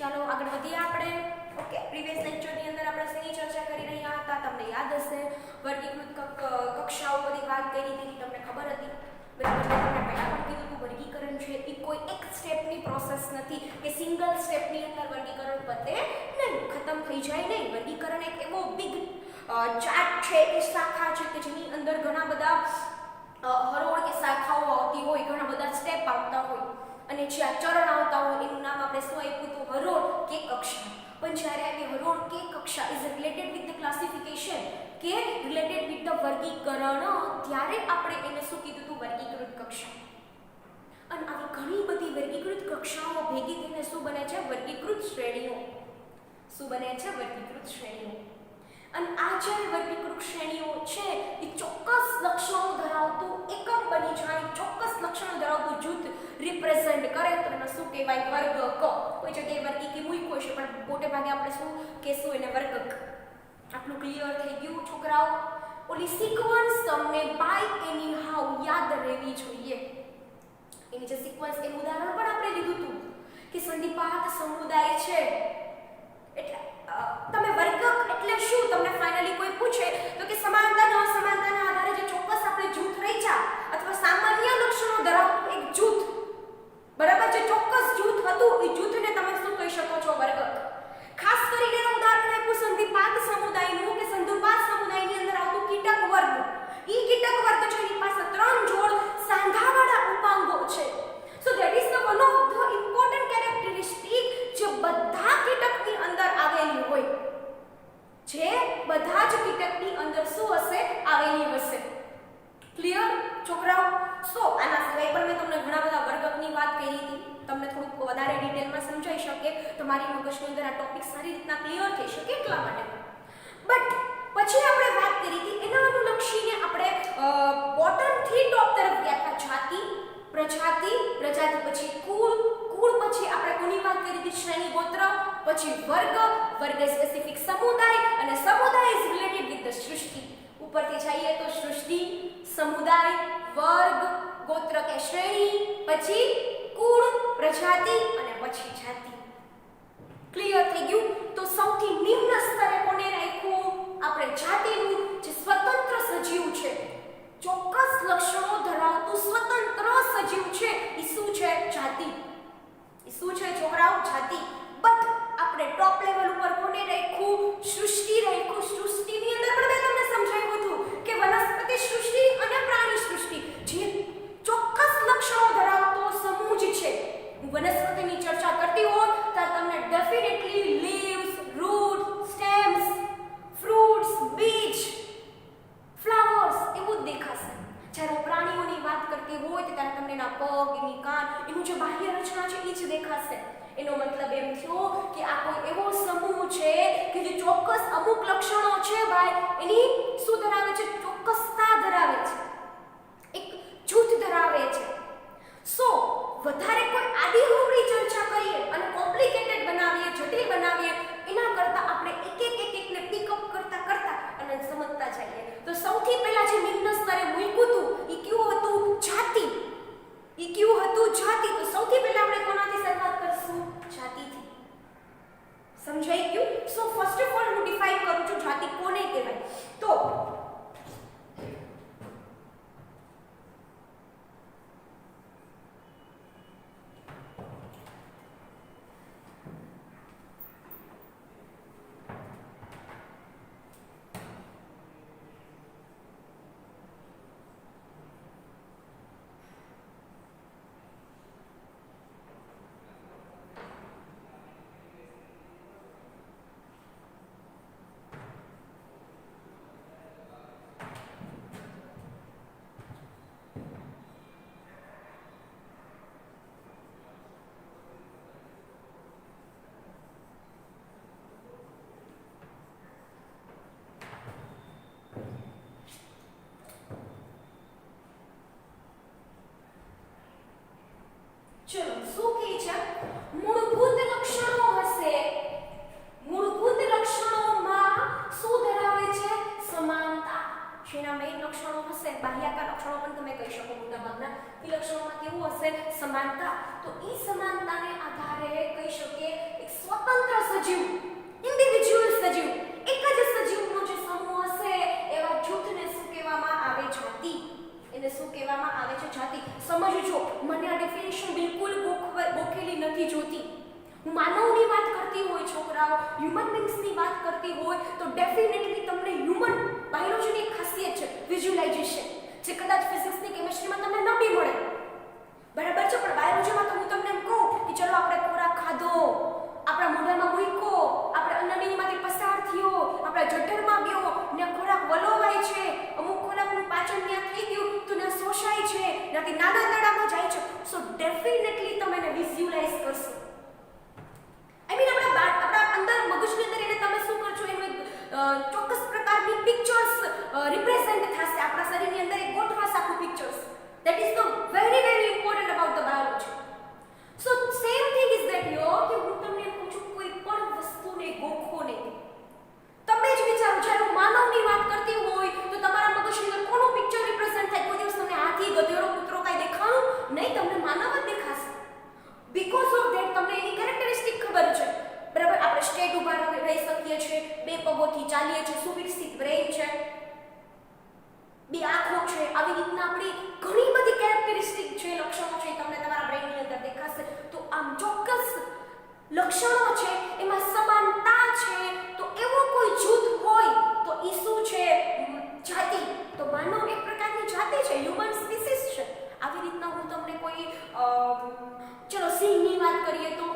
ચાલો આગળ વધીએ આપણે. ઓકે, પ્રીવિયસ લેક્ચરની અંદર આપણે શેની ચર્ચા કરી રહ્યા હતા? તમને યાદ હશે, વર્ગીકૃત કક્ષાઓ બધી વાત કરી હતી, તમને ખબર હતી. બરાબર, તમને પહેલા પણ કીધું હતું વર્ગીકરણ છે એ કોઈ એક સ્ટેપની પ્રોસેસ નથી કે સિંગલ સ્ટેપની અંદર વર્ગીકરણ પતે નહીં, ખતમ થઈ જાય નહીં. વર્ગીકરણ એક એવો બિગ ચાર્ટ છે, એ શાખા છે કે જેની અંદર ઘણા બધા હરોળ કે શાખાઓ આવતી હોય, ઘણા બધા સ્ટેપ આવતા હોય અને જે આ ચરણ આવતા હોય એનું નામ આપણે શું આપ્યું હતું? હરોળ કે કક્ષા. પણ જ્યારે આવી હરોળ કે કક્ષા is related with the classification કે રિલેટેડ વિથ ધ વર્ગીકરણ, ત્યારે આપણે એને શું કીધું હતું? વર્ગીકૃત કક્ષા. અને આવી ઘણી બધી વર્ગીકૃત કક્ષાઓ ભેગી થઈને શું બને છે? વર્ગીકૃત શ્રેણીઓ. શું બને છે? વર્ગીકૃત શ્રેણીઓ. અને આ જે વર્ગીકૃત શ્રેણીઓ છે એ ચોક્કસ લક્ષણો ધરાવતું એકમ બની જાય, ચોક્કસ લક્ષણો ધરાવતું જૂથ રિપ્રેઝન્ટ કરે તો એને શું કહેવાય? વર્ગ ક. કોઈ જગ્યાએ વર્ગીકી મૂક્યો છે પણ મોટે ભાગે આપણે શું કહેશું? એને વર્ગ ક. આટલું ક્લિયર થઈ ગયું છોકરાઓ? ઓલી સિક્વન્સ તમને બાય એની હાઉ યાદ રહેવી જોઈએ. એની જે સિક્વન્સ, એનું ઉદાહરણ પણ આપણે લીધું હતું કે સંધિપાત સમુદાય છે એટલે તમે વર્ગક એટલે શું? તમને ફાઇનલી કોઈ પૂછે તો કે સમાનતા અને અસમાનતાના આધારે જે ચોક્કસ આપણે જૂથ રચ્યા અથવા સામાન્ય લક્ષણો ધરાવતું એક જૂથ, બરાબર, જે ચોક્કસ જૂથ હતું એ જૂથને તમે શું કહી શકો છો? વર્ગક. ખાસ કરીને ઉદાહરણ આપ્યું સંધિપાત સમુદાયનું કે સંધિપાત સમુદાયની અંદર આવતું કીટક વર્ગ. ઈ કીટક વર્ગ છે, એની પાસે 3 જોડ સાંધાવાળા ઉપાંગો છે. So that is the one of the important characteristic જે બધા કીટકની અંદર આવેલી હોય, જે બધા જ કીટકની અંદર શું હશે? આવેલી હશે. ક્લિયર છોકરાઓ? સો આના સિવાય પણ મેં તમને ઘણા બધા વર્ગકની વાત કરી હતી, તમને થોડુંક વધારે ડિટેલમાં સમજાઈ શકે, તમારી મગજની અંદર આ ટોપિક સારી રીતના ક્લિયર થઈ શકે એટલા માટે. બટ પછી આપણે વાત કરી હતી એના અનુલક્ષીને આપણે બોટમથી ટોપ તરફ ગયા હતા. જાતિ, પ્રજાતિ, પ્રજાતિ પછી કુળ, કુળ પછી આપણે કોની વાત કરી હતી? શ્રેણી, ગોત્ર, પછી વર્ગ, વર્ગ સ્પેસિફિક સમુદાય, અને સમુદાય ઇઝ રિલેટેડ વિથ ધ સૃષ્ટિ. ઉપરથી જઈએ તો સૃષ્ટિ, સમુદાય, વર્ગ, ગોત્ર કે શ્રેણી, પછી કુળ, પ્રજાતિ અને પછી જાતિ. ક્લિયર થઈ ગયું? તો સૌથી નિમ્ન સ્તરે કોને રાખ્યું? આપણે જાતિનું, જે સ્વતંત્ર સજીવ છે, ચોક્કસ લક્ષણો ધરાવતું સ્વતંત્ર સજીવ છે, એ શું છે? જાતિ. એ શું છે છોકરાઓ? જાતિ. બટ આપણે ટોપ લેવલ ઉપર કોને રાખ્યું? સૃષ્ટિ રાખ્યું. સૃષ્ટિની અંદર પણ મેં તમને સમજાવ્યું હતું કે વનસ્પતિ સૃષ્ટિ અને પ્રાણી સૃષ્ટિ જે ચોક્કસ લક્ષણો ધરાવતો સમૂહ જ છે. હું વનસ્પતિની ચર્ચા કરતી હોઉં ત્યારે તમને definitely leaves, root, stems, fruits, બીજ, ફ્લાવર્સ એવું જ દેખાશે. જ્યારે હું પ્રાણીઓની વાત કરતી હોય ત્યારે તમને એના પગ, એની કાન, એનું જે બાહ્ય રચના છે એ જ દેખાશે. એનો મતલબ એમ થયો કે આ કોઈ એવો સમૂહ છે કે જે ચોક્કસ અમુક લક્ષણો છે ભાઈ, એની શું ધરાવે છે? ચોક્કસતા ધરાવે છે, એક જૂથ ધરાવે છે. સો વધારે કોઈ આડીઅવળી ચર્ચા કરીએ અને કોમ્પ્લિકેટેડ બનાવીએ, જટિલ બનાવીએ, એના કરતાં આપણે એકને પિકઅપ કરતા અને સમજતા જઈએ. તો સૌથી પહેલા જે નિમ્ન સ્તરે મૂક્યું હતું એ કયું હતું? જાતિ. એ કયું હતું? જાતિ. તો સૌથી પહેલા આપણે કોનાથી શરૂઆત કરશું? જાતિથી. સમજાઈ ગયું? સો ફર્સ્ટ ઓફ ઓલ હું ડિફાઇન કરું છું જાતિ કોને કહેવાય. તો ચલો શું કહે છે? મૂળભૂત લક્ષણો હશે. મૂળભૂત લક્ષણોમાં શું ધરાવે છે? સમાનતા. જેના મેઇન લક્ષણો હશે, બાહ્યાકાર લક્ષણો પણ તમે કહી શકો મોટાભાગના. એ લક્ષણોમાં કેવું હશે? હશે સમાનતા. તો એ સમાનતાને આધારે કહી શકીએ એક સ્વતંત્ર સજીવ, ઇન્ડિવિડ્યુઅલ સજીવ, એક જ સજીવનો જે સમૂહ હશે એવા જૂથને શું કહેવામાં આવે? જાતિ. એને શું કહેવામાં આવે છે? જાતિ. સમજજો, મને આ ડેફિનેશન બિલકુલ ગોખેલી નથી જોતી. હું માનવની વાત કરતી હોય, છોકરાઓ હ્યુમન બીંગ્સની વાત કરતી હોય તો ડેફિનેટલી તમને હ્યુમન બાયોલોજીની એક ખાસિયત છે વિઝ્યુલાઇઝેશન, જે કદાચ ફિઝિક્સની કેમિસ્ટ્રીમાં તમને ન બી મળે, બરાબર છે, પણ બાયોલોજીમાં તો હું તમને એમ કહું કે ચલો આપણે ખોરાક ખાધો, આપણા મોઢામાં મૂક્યો, આપણે અન્નનળીમાંથી પસાર થયો, આપણા જઠરમાં ગયો ને ખોરાક વલોવાય છે, અમુક ખોરાકનું પાચન ત્યાં થઈ ગયું તો ને શોષાય છે, ત્યાંથી નાના દડામાં જાય છે. સો ડેફિનેટલી તમે એને વિઝ્યુલાઇઝ કરશો. આઈ મીન આપણા અંદર મગજની અંદર એને તમે શું કરશો, એનું ચોક્કસ પ્રકારની પિક્ચર્સ રિપ્રેઝન્ટ થશે આપણા શરીરની અંદર, એક ગોઠવાશે આખું pictures. That is the very important about the biology. So same thing is that કે હું તમને કહું છું કોઈ પણ વસ્તુને ગોખો નહીં. તમે જ વિચારો, જ્યારે હું માનવની વાત કરતી હોય તો તમારા મગજની અંદર કોનું પિક્ચર રિપ્રેઝન્ટ થાય? કોઈ દિવસ તમને હાથી, ગધેડો, કૂતરો કાંઈ દેખાણું નહીં, તમને માનવ જ દેખાશે. બીકોઝ ઓફ ધેટ તમને એની કેરેક્ટરિસ્ટિક ખબર છે, બરાબર. આપણે સ્ટ્રેટ ઊભા રહી શકીએ છીએ, બે પગોથી ચાલીએ છીએ, સુવિકસિત બ્રેઇન છે, બે આંખો છે, આવી રીતના આપણી ઘણી બધી કેરેક્ટરિસ્ટિક છે, લક્ષણો છે, તમને તમારા બ્રેઇનની અંદર દેખાશે. તો આમ ચોક્કસ લક્ષણો છે, એમાં સમાનતા છે, તો એવો કોઈ જૂથ હોય તો ઈ શું છે? જાતિ. તો માનવ એક પ્રકારની જાતિ છે, હ્યુમન સ્પીસીસ છે. આવી રીતના હું તમને કોઈ ચલો સિંહની વાત કરીએ તો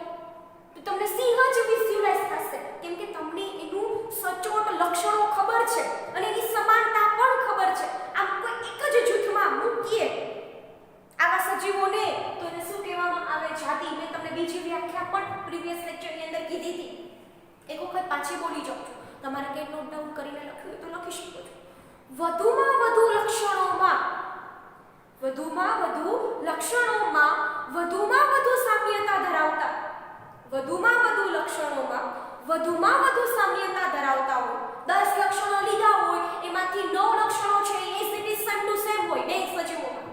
તમને સિંહ જ વિઝ્યુલાઇઝ થશે, કેમ કે તમને એનું સચોટ લક્ષણો ખબર છે અને એની સમાનતા પણ ખબર છે. આમ કોઈ એક જ જૂથમાં મૂકીએ આવા સજીવોને તો એને શું કહેવામાં આવે? જાતિ. મેં તમને બીજી વ્યાખ્યા પણ પ્રીવિયસ લેક્ચરની અંદર કીધી હતી, એક વખત પાછી બોલી જાઉં છું. તમારે કંઈ નોટ ડાઉન કરીને લખ્યું હોય તો લખી શકો છો. વધુમાં વધુ લક્ષણોમાં વધુમાં વધુ સામ્યતા ધરાવતા, વધુમાં વધુ લક્ષણોમાં વધુમાં વધુ સામ્યતા ધરાવતા હોય. 10 લક્ષણો લીધા હોય, એમાંથી 9 લક્ષણો છે as it is same to same હોય બે સજીવોમાં.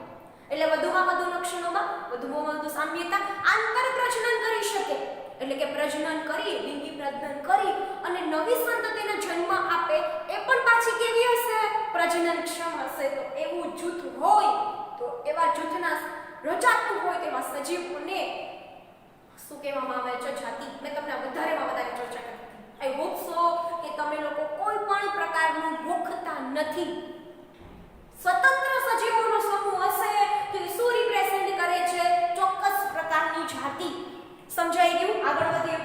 એટલે વધુમાં વધુ લક્ષણોમાં વધુમાં વધુ સામ્યતા. આંતર પ્રજનન કરી શકે, એટલે કે પ્રજનન કરી, લિંગી પ્રજનન કરી અને નવી સંતતિને જન્મ આપે, એ પણ પાછી કેવી હશે? પ્રજનનક્ષમ હશે. તો એવું જૂથ હોય તો એવા જૂથના રચાતું હોય તેવા સજીવોને શું કહેવામાં આવે છે? જાતિ. મેં તમને વધારેમાં વધારે ચર્ચા કરી. આઈ હોપ સો કે તમે લોકો કોઈ પણ પ્રકારનું ગોખતા નથી. સ્વતંત્ર સજીવોનો સમૂહ હશે તો એ શું રિપ્રેઝન્ટ કરે છે? ચોક્કસ પ્રકારની જાતિ. સમજાઈ ગયું? આગળ વધીએ.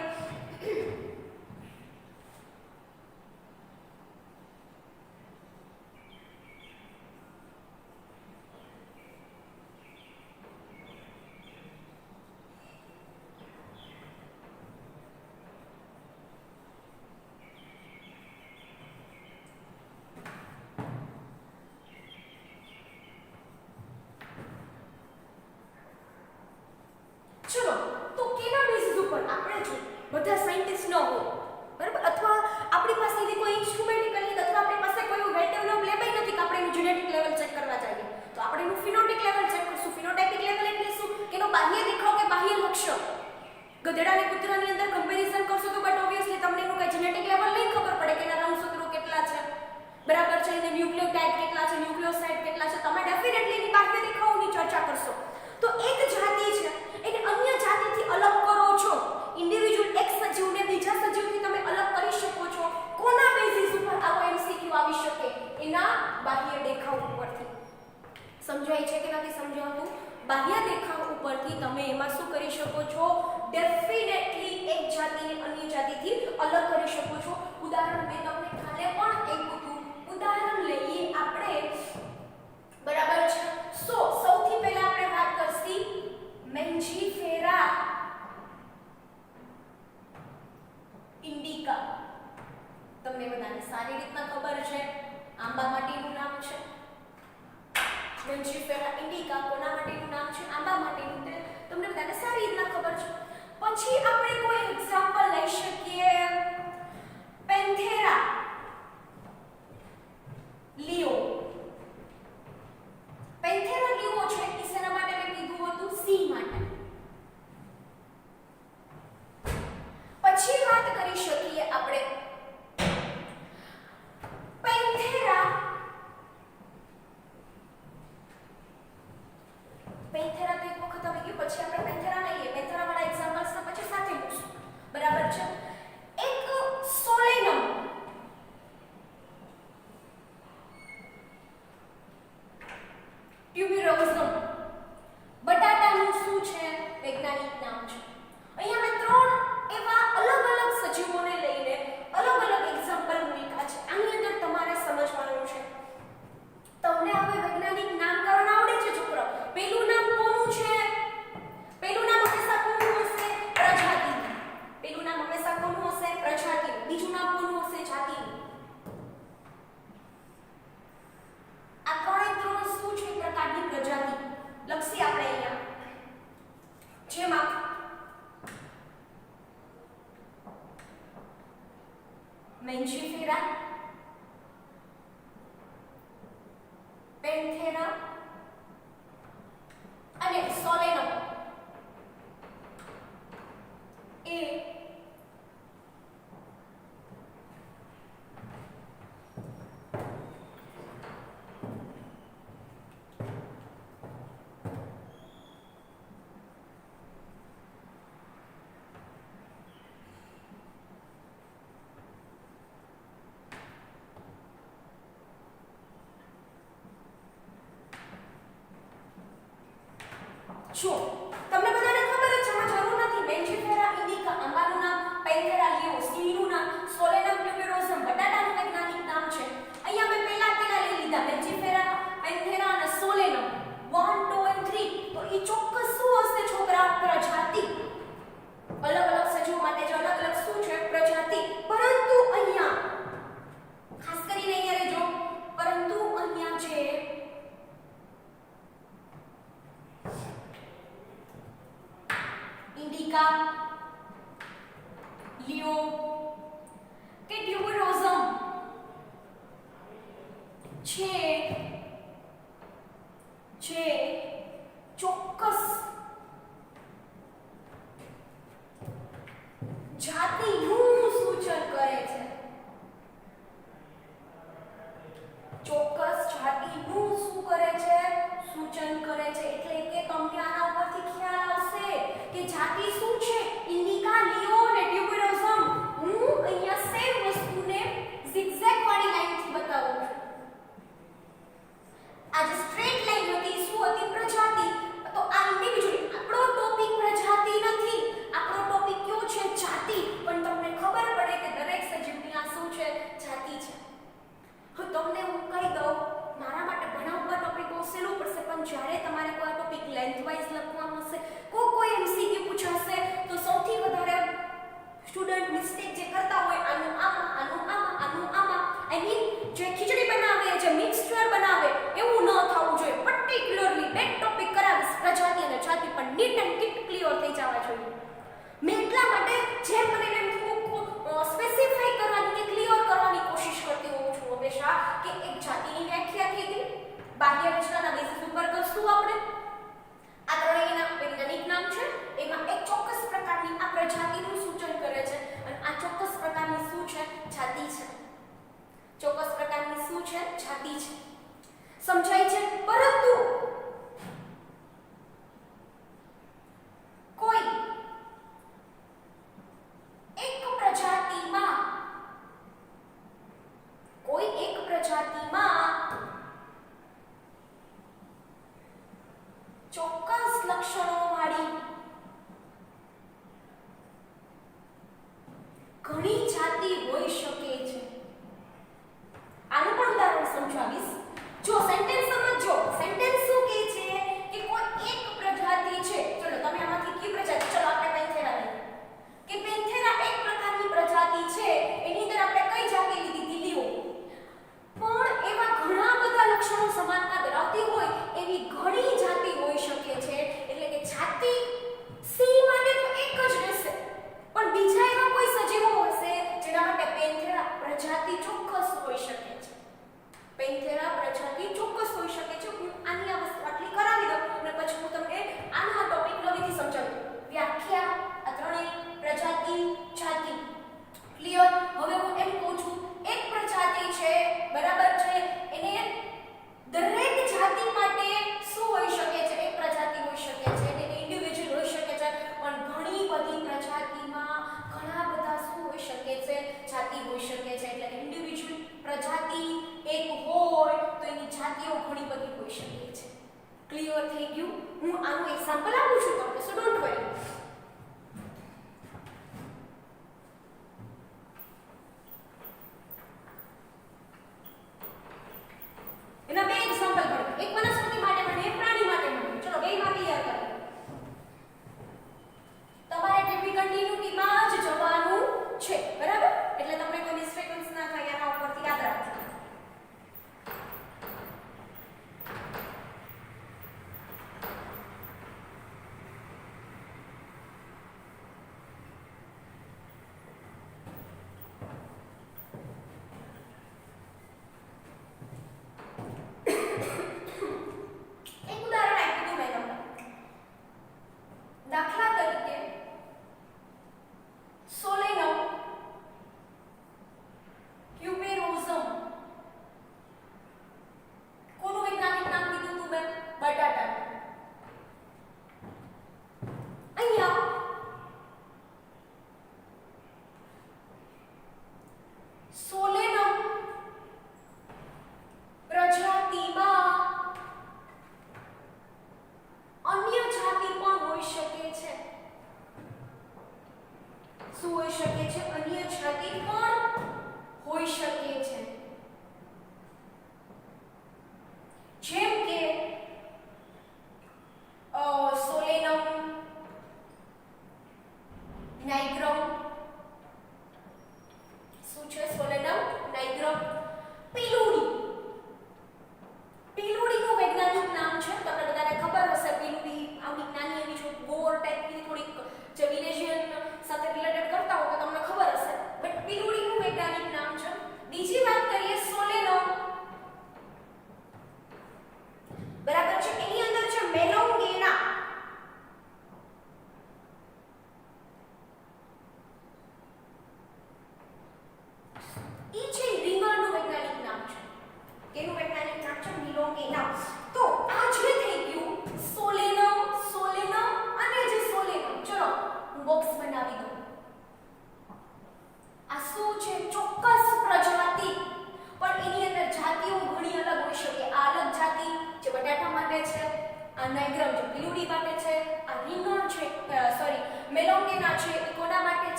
ચલો, તો કેના બેસિસ ઉપર આપણે જો બધા સાયન્ટિસ્ટ ન હોય, બરાબર, અથવા આપણી પાસે એવી કોઈ ઇન્સ્ટ્રુમેન્ટિકલી અથવા આપણી પાસે કોઈ વેલ ડેવલપ લેબ નથી કે આપણે એનું જેનેટિક લેવલ ચેક કરવા જઈએ, તો આપણે એનું ફિનોટાઇપ લેવલ ચેક કરશું. ફિનોટાઇપિક લેવલ એટલે શું? કે એનો બાહ્ય દેખાવ કે બાહ્ય લક્ષણ. ગધેડા અને કૂતરાની અંદર કમ્પેરિઝન કરશો તો બટ ઓબ્વિયસલી તમને એનું કઈ જેનેટિક લેવલ નહીં ખબર પડે કે એના રંગસૂત્રો કેટલા છે, બરાબર છે, એને ન્યુક્લિયોટાઇડ કેટલા છે, ન્યુક્લિયોસાઇડ કેટલા છે. તમે ડેફિનેટલી એની બાહ્ય દેખાવની ચર્ચા કરશો. તો એક જાતિ છે એને અન્ય જાતિથી અલગ કરો છો. ઇન્ડિવિડ્યુઅલ એક સજીવને બીજા સજીવથી તમે અલગ કરી શકો છો. કોના બેસિસ ઉપર આવો એમસીક્યુ આવી શકે? એના બાહ્ય દેખાવ ઉપરથી. સમજાય છે કે નથી સમજાતું? બાહ્ય દેખાવ ઉપરથી તમે એમાં શું કરી શકો છો? ડેફિનેટલી એક જાતિને અન્ય જાતિથી અલગ કરી શકો છો. ઉદાહરણ મેં તમને કાલે પણ આપ્યું હતું. ઉદાહરણ લઈએ આપણે, બરાબર છે. સૌથી પહેલા આપણે વાત કરશી મેન્જીફેરા ઇન્ડિકા. તમને બધાને સારી રીતના ખબર છે, આંબા માટેનું નામ છે. મેન્જીફેરા ઇન્ડિકા કોના માટેનું નામ છે? આંબા માટેનું. તે તમને બધાને સારી રીતના ખબર છે. પછી આપણે કોઈ એક્ઝામ્પલ લઈ શકીએ પેન્થેરા લિયો. પેન્થેરા લિયો જો તમને બધાને ખબર જ છે, એમાં જરૂર નથી. મેન્જીફેરા ઇન્ડિકા આંબાનું નામ, પેન્થેરા લિયો સ્ટીલનું નામ, સોલેનમ ટ્યુબેરોસમ બટાટાનું વૈજ્ઞાનિક નામ છે. અહીંયા મેં પહેલા લઈ લીધા મેન્જીફેરા, પેન્થેરા અને સોલેનમ 1 2 અને 3. તો એ ચોક્કસ શું હશે છોકરા? પ્રજાતિ. અલગ અલગ સજીવો માટે જે અલગ અલગ શું છે? પ્રજાતિ. પરંતુ અહીંયા ખાસ કરીને અહીંયા રહેજો, પરંતુ અહીંયા છે ઇન્ડિકા, લિયો કે ટ્યુબેરોસમ છે જે ચોક્કસ જાતિનું સૂચન કરે છે. ચોક્કસ જાતિનું શું કરે છે? સૂચન કરે છે. એટલે કે તમને આના ઉપરથી ખ્યાલ આવશે કે જાતિ શું છે? ઇન્ડિકા, લિયો અને ટ્યુબેરોસમ. હું અહીંયા સેમ વસ્તુને zigzag વાળી લાઈનથી બતાવું છું. આ જે સ્ટ્રેટ લાઈન હતી શું હતી? પ્રજાતિ. તો આ ઇન્ડિવિડ્યુઅલ, આપણો ટોપિક પ્રજાતિ નથી, આપણો ટોપિક કયો છે? જાતિ. પણ તમને ખબર પડે કે દરેક સજીવની આ શું છે? જાતિ છે. હું તમને કહી દઉં, મારા માટે ભણાવવા ટોપિક બહુ સહેલું પડશે, પણ જ્યારે તમારે કોઈ ટોપિક લેન્થ વાઇઝ લખવાનો હશે, કોઈ એમસીક્યુ પૂછાશે, તો સૌથી વધારે સ્ટુડન્ટ મિસ્ટેક જે કરતા હોય, આનું આમાં, આનું આમાં, આનું આમાં, આઈ મીન જે ખીચડી બનાવે, જે મિક્સચર બનાવે, એવું ન થવું જોઈએ. પર્ટિક્યુલરલી બે ટોપિક કરાવીશ, પ્રજાતિ અને જાતિ, પણ નીટ એન્ડ કિટ ક્લિયર થઈ જવા જોઈએ. મેં એટલા માટે જેમ મને એમ થોડુંક સ્પેસિફાઈ કરવાની કે ક્લિયર કરવાની કોશિશ કરતી હોઉં છું હંમેશા, કે એક જાતિની વ્યાખ્યા થઈ ગઈ, બાહ્ય રચનાના બેસિસ ઉપર કરશું આપણે. આ ત્રણેયના વૈજ્ઞાનિક નામ છે. એમાં એક ચોક્કસ પ્રકારની આ પ્રજાતિનું સૂચન કરે છે, અને આ ચોક્કસ પ્રકારની શું છે? જાતિ છે. ચોક્કસ પ્રકારની શું છે? જાતિ છે. સમજાય છે? પરંતુ કોઈ એક પ્રજાતિમાં ચોક્કસ લક્ષણોવાળી ઘણી જાતિ હોઈ શકે છે. આનું પણ ઉદાહરણ સમજાવીશ. જો સેન્ટેન્સ સમજો, સેન્ટેન્સ શું કહે છે કે કોઈ એક પ્રજાતિ છે. ચલો તમે આમાંથી કઈ પ્રજાતિ? ચલો આપણે પેન્થેરા લઈએ કે પેન્થેરા એક પ્રકારની પ્રજાતિ છે. એની અંદર આપણે કઈ જાતિ લીધી હતી? લિયો. પણ એવા ઘણા બધા લક્ષણો સમાનતા ધરાવતી હોય એવી ઘણી જાતિ હોઈ શકે છે. એટલે કે જાતિ સી માટે તો એક જ રહેશે, પણ બીજા એવા કોઈ સજીવો હશે જેના માટે પેન્થેરા પ્રજાતિ ચોક્કસ હોઈ શકે છે. પેન્થેરા પ્રજાતિ ચોક્કસ હોઈ શકે છે. હું આની આ વસ્તુ આટલી કરાવી દઉં અને પછી હું તમને આના ટોપિક નવીથી સમજાવું. વ્યાખ્યા, આ ત્રણેય પ્રજાતિ, જાતિ. ક્લિયર? હવે હું એમ કહું છું, એક પ્રજાતિ છે, બરાબર છે, એને દરેક જાતિ માટે શું હોઈ શકે છે? એક પ્રજાતિ હોઈ શકે છે, એને ઇન્ડિવિડ્યુઅલ હોઈ શકે છે, પણ ઘણી બધી પ્રજાતિમાં ઘણા બધા શું હોઈ શકે છે? જાતિ હોઈ શકે છે. એટલે ઇન્ડિવિડ્યુઅલ પ્રજાતિ એક હોય તો એની જાતિઓ ઘણી બધી હોઈ શકે છે. ક્લિયર થઈ ગયું? હું આનું એક્ઝામ્પલ આપું છું તમને, સો ડોન્ટ વરી. એના બે એક્ઝામ્પલ ભણો. એક વનસ્પતિ માટે ભણીએ, એક પ્રાણી માટે ભણીએ. ચલો બેમાં ક્લિયર કરો. તમારે ટીપી કન્ટિન્યુટીમાં જ જવાનું છે, બરાબર? એટલે તમને કોઈ મિસ્ટેક્સ ના થાય, આના ઉપરથી યાદ રાખજો.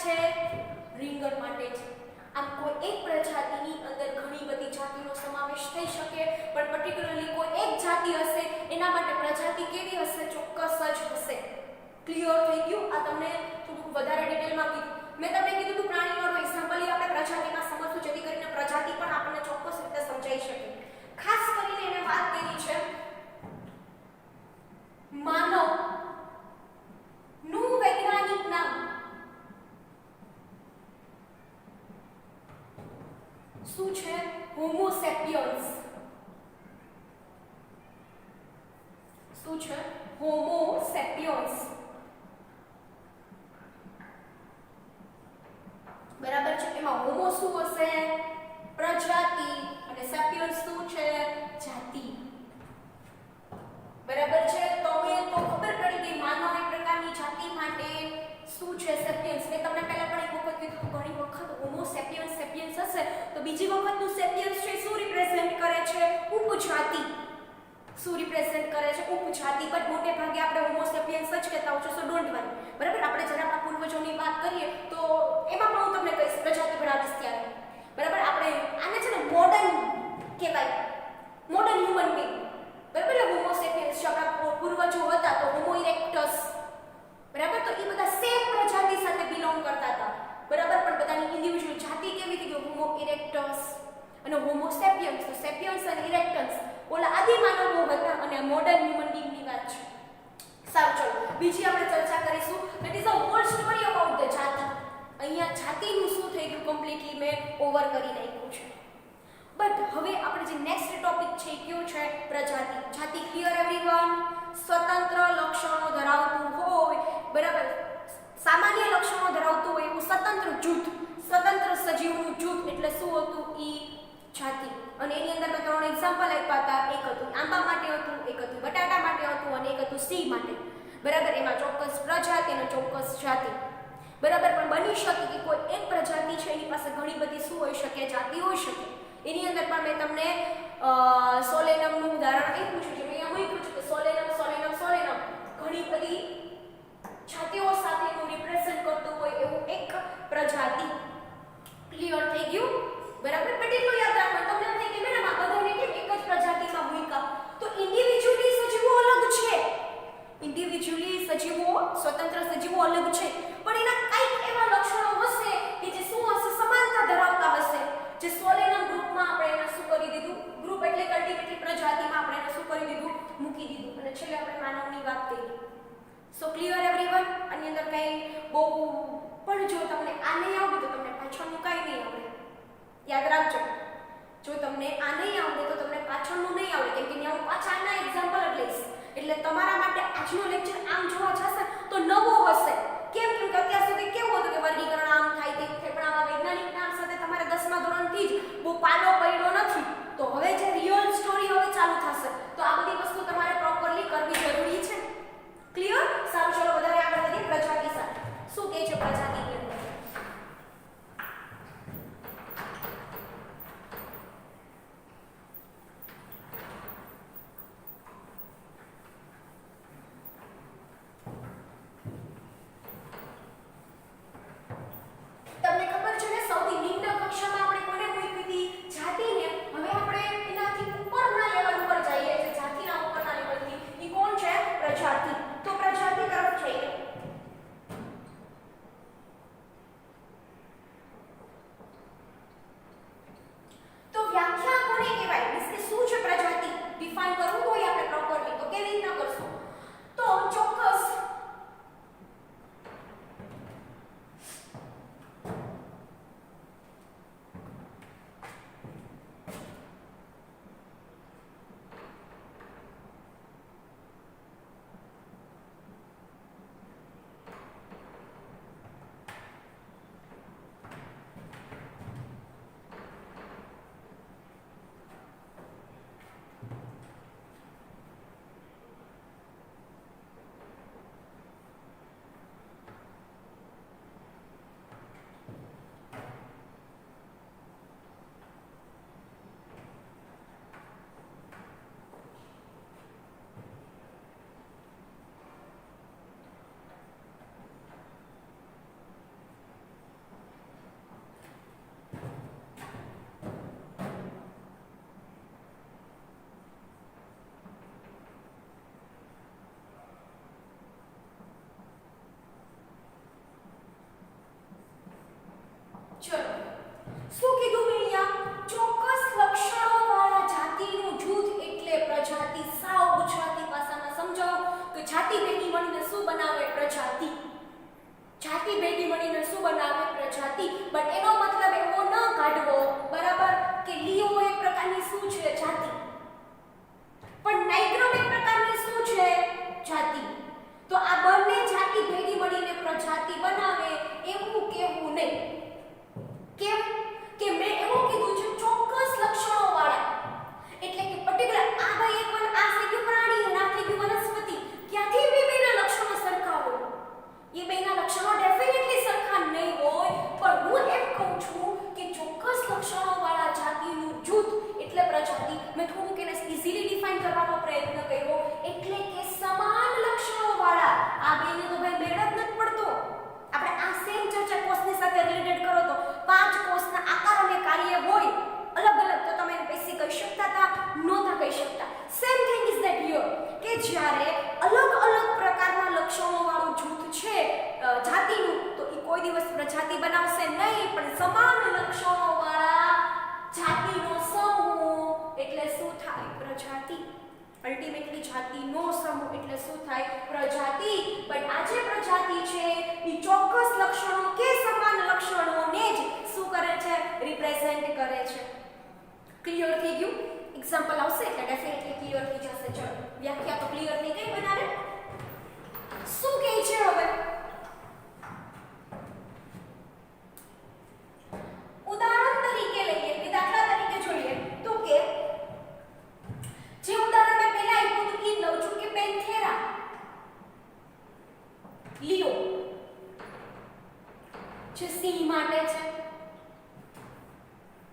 છે? રીંગણ માટે છે. આમ કોઈ એક પ્રજાતિની અંદર ઘણી બધી જાતિનો સમાવેશ થઈ શકે, પણ પર્ટિક્યુલરલી કોઈ એક જાતિ હશે એના માટે પ્રજાતિ કેવી હશે? ચોક્કસ જ હશે. ક્લિયર થઈ ગયું? આ તમને થોડું વધારે ડિટેલમાં કીધું. મેં તમને કીધું હતું પ્રાણીઓનો એક્ઝામ્પલ આપણે પ્રજાતિમાં સમજવું, જેથી કરીને પ્રજાતિ પણ આપણને ચોક્કસ રીતે સમજાઈ શકે. ખાસ કરીને એને વાત કરી છે માનવ નું વૈજ્ઞાનિક નામ શું છે? હોમો સેપિયન્સ. શું છે? હોમો સેપિયન્સ. બરાબર છે. એમાં હોમો શું હશે? પ્રજાતિ, અને સેપિયન્સ શું છે? જાતિ. બરાબર છે. તો એ તો ખબર પડી ગઈ માનવ એક પ્રકારની જાતિ માટે શું છે? સેપિયન્સ. મેં તમને પહેલા પણ એક વખત કીધું, ઘણી વખત હોમો સેપિયન્સ સેપિયન્સ હશે તો બીજી વખતનું સેપિયન્સ છે શું રિપ્રેઝેન્ટ કરે છે? ઉપજાતિ. શું રિપ્રેઝેન્ટ કરે છે? ઉપજાતિ. બટ મોટે ભાગે આપણે હોમો સેપિયન્સ જ કહેતા હોઈએ, સો ડોન્ટ વરી. બરાબર? આપણે જ્યારે આપણા પૂર્વજોની વાત કરીએ તો એમાં પણ હું તમને કહીશ, પ્રજાતિ ભણાવીશ ત્યારે. બરાબર? આપણે આને છે ને મોડર્ન કહેવાય, મોડર્ન હ્યુમન બીંગ. બરાબર? એટલે હોમો સેપિયન્સ છે આપણા પૂર્વજો હતા તો હોમો ઇરેક્ટસ. બરાબર? તો એ બધા સેમ પ્રજાતિ સાથે બિલોંગ કરતા હતા. બરાબર? પણ બધાની ઇન્ડિવિડ્યુઅલ જાતિ કેવી હતી? હોમો ઇરેક્ટસ અને હોમો સેપિયન્સ. તો સેપિયન્સ અને ઇરેક્ટસ ઓલા આદિ માનવો હતા અને મોડર્ન હ્યુમન બીંગની વાત છે. સારું, ચલો બીજી આપણે ચર્ચા કરીશું. That is a whole story about the જાતિ. અહીંયા જાતિનું શું થઈ ગયું? કમ્પ્લીટલી મેં ઓવર કરી નાખ્યું છે. બટ હવે આપણે જે નેક્સ્ટ ટોપિક છે કયો છે? પ્રજાતિ. જાતિ ક્લિયર એવરીવન? સ્વતંત્ર લક્ષણો ધરાવતું હોય, બરાબર, સામાન્ય લક્ષણો ધરાવતું હોય એવું સ્વતંત્ર જૂથ, સ્વતંત્ર સજીવનું જૂથ એટલે શું હતું? ઈ જાતિ. અને એની અંદર મેં 3 એક્ઝામ્પલ આપ્યા હતા. એક હતું આંબા માટે હતું, એક હતું બટાટા માટે હતું અને એક હતું સિંહ માટે. બરાબર? એમાં ચોક્કસ પ્રજાતિ અને ચોક્કસ જાતિ. બરાબર? પણ બની શકે કે કોઈ એક પ્રજાતિ છે એની પાસે ઘણી બધી શું હોઈ શકે? જાતિ હોઈ શકે. એની અંદર પણ મેં તમને સોલેનમનું ઉદાહરણ આપ્યું છે. જેમ અહીંયા મૂક્યું છે કે સોલેનમ સોલેનમ સોલેનમ ઘણી બધી જાતિઓ સાથેનું રિપ્રેઝન્ટ કરતું હોય એવું એક પ્રજાતિ. ક્લિયર થઈ ગયું? બરાબર? બટ એટલું યાદ રાખવાનું, તમને એમ થાય કે મેડમ આ બધાને કેમ એક જ પ્રજાતિમાં મૂક્યા? તો ઇન્ડિવિડ્યુઅલી સજીવો અલગ છે. ઇન્ડિવિડ્યુઅલી સજીવો, સ્વતંત્ર સજીવો અલગ છે, પણ એના કંઈક એવા લક્ષણો હશે કે જે શું હશે? સમાનતા ધરાવતા હશે. જે સોલેનમ ગ્રુપમાં આપણે એને શું કરી દીધું? ગ્રુપ એટલે કલ્ટિવેટેડ પ્રજાતિમાં આપણે એને શું કરી દીધું? મૂકી દીધું. અને છેલ્લે આપણે માનવની વાત કરી. સો ક્લિયર એવરીવન? આની અંદર કંઈ બહુ પણ જો તમને આ નહીં આવડે તો તમને પાછળનું કાંઈ નહીં આવડે. યાદ રાખજો, જો તમને આ નહીં આવડે તો તમને પાછળનું નહીં આવડે, કેમ કે હું પાછા આના એક્ઝામ્પલ જ લઈશ. એટલે તમારા માટે આજનો લેક્ચર આમ જોવા જશે તો નવો હશે. કેમ કે અત્યાર સુધી કેવું હતું કે વર્ગીકરણ આમ થાય તે થાય, પણ આવા વૈજ્ઞાનિક જ્ઞાન સાથે તમારે 10મા ધોરણથી જ બહુ પાલો પડ્યો નથી. તો હવે જે રિયલ સ્ટોરી હવે ચાલુ થશે તો આ બધી વસ્તુ તમારે પ્રોપરલી કરવી જરૂરી છે. ક્લિયર? સારું, ચલો વધારે આગળ વધીએ પ્રજાતિ સાથે. શું કહે છે પ્રજાતિની અંદર? તમને ખબર છે ને સૌથી નિમ્ન કક્ષામાં આપણે કોને મૂકી હતી? જાતિને. જાતિ ભેગી મળીને શું બનાવે? પ્રજાતિ. જાતિ ભેગી મળીને શું બનાવે? પ્રજાતિ. બટ એનો મતલબ એવો ન કાઢવો, બરાબર, કે લિયો એક પ્રકારની શું છે? જાતિ. પણ નાઇગ્રો એક પ્રકારની શું છે? જાતિ. તો આ બંને જાતિ ભેગી મળીને પ્રજાતિ બનાવે એવું કહેવું નહીં. કેમ? કે મેં એવું કીધું છે ચોક્કસ લક્ષણો વાળા, એટલે કે પર્ટિક્યુલર આ ભાઈ એક આ થઈ ગયું પ્રાણી અને આ થઈ ગયું વનસ્પતિ. ક્યાંથી બેના લક્ષણો સરખા હોય? એ બેના લક્ષણો ડેફિનેટલી સરખા નહીં હોય, પણ હું એમ કહું છું કે ચોક્કસ લક્ષણો વાળા જાતિનું જૂથ એટલે પ્રજાતિ. મેં થોડુંક એને ઇઝીલી ડિફાઇન કરવાનો પ્રયત્ન કર્યો, એટલે કે સમાન લક્ષણો વાળા. આ બેને તો ભાઈ મેળ જ નથી પડતો. આપણે આ સેમ ચર્ચા કોષની સાથે રિલેટેડ કરો તો 5 કોષના આકાર અને કાર્ય હોય અલગ અલગ, તો તમે એને બેસિક કહી શકતા હતા? નહોતા કહી શકતા. Same thing is that here, કે જ્યારે અલગ અલગ પ્રકારના લક્ષણો વાળું જૂથ છે જાતિનું, તો એ કોઈ દિવસ પ્રજાતિ બનાવશે નહીં, પણ સમાન લક્ષણો વાળા જાતિનો સમૂહ એટલે શું થાય? પ્રજાતિ. અલ્ટિમેટલી જાતિનો સમૂહ એટલે શું થાય? પ્રજાતિ. પણ આ જે પ્રજાતિ છે એ ચોક્કસ લક્ષણો કે સમાન લક્ષણોને જ શું કરે છે? રિપ્રેઝેન્ટ કરે છે. ક્લિયર થઈ ગયું? એક્ઝામ્પલ આવશે એટલે ડેફિનેટલી ક્લિયર થઈ જશે. ચલો, વ્યાખ્યા તો ક્લિયર થઈ ગઈ બનારે. શું કહે છે હવે? ઉદાહરણ તરીકે લઈએ, કે દાખલા તરીકે જોઈએ તો કે જે ઉદાહરણ મેં પહેલા આપ્યું હતું એ લઉં છું કે પેન્થેરા, લિયો જે સિંહ માટે છે,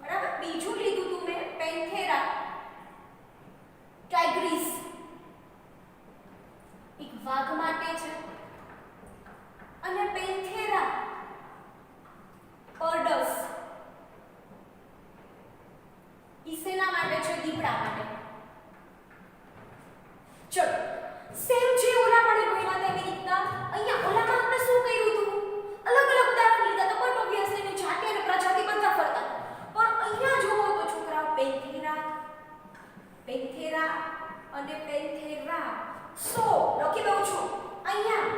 બરાબર. બીજું લીધું તું મેં પેન્થેરા ટાઇગ્રીસ, એક વાઘ માટે છે, અને પેન્થેરા પર્ડસ ઈસેના માટે છે? દીપડા માટે. ચલો, સેમ જે ઓલા પણ ભણ્યા હતા એવી રીતના અહીંયા ઓલામાં આપણે શું કર્યું હતું? અલગ અલગ ઉદાહરણ લીધા હતા, બટ ઓબ્વિયસલી ની જાતિ અને પ્રજાતિ બધા ફરતા. પણ અહીંયા જોવો તો છોકરા પેન્થેરા અને પેન્થેરા સો લખી દઉં છું અહીંયા.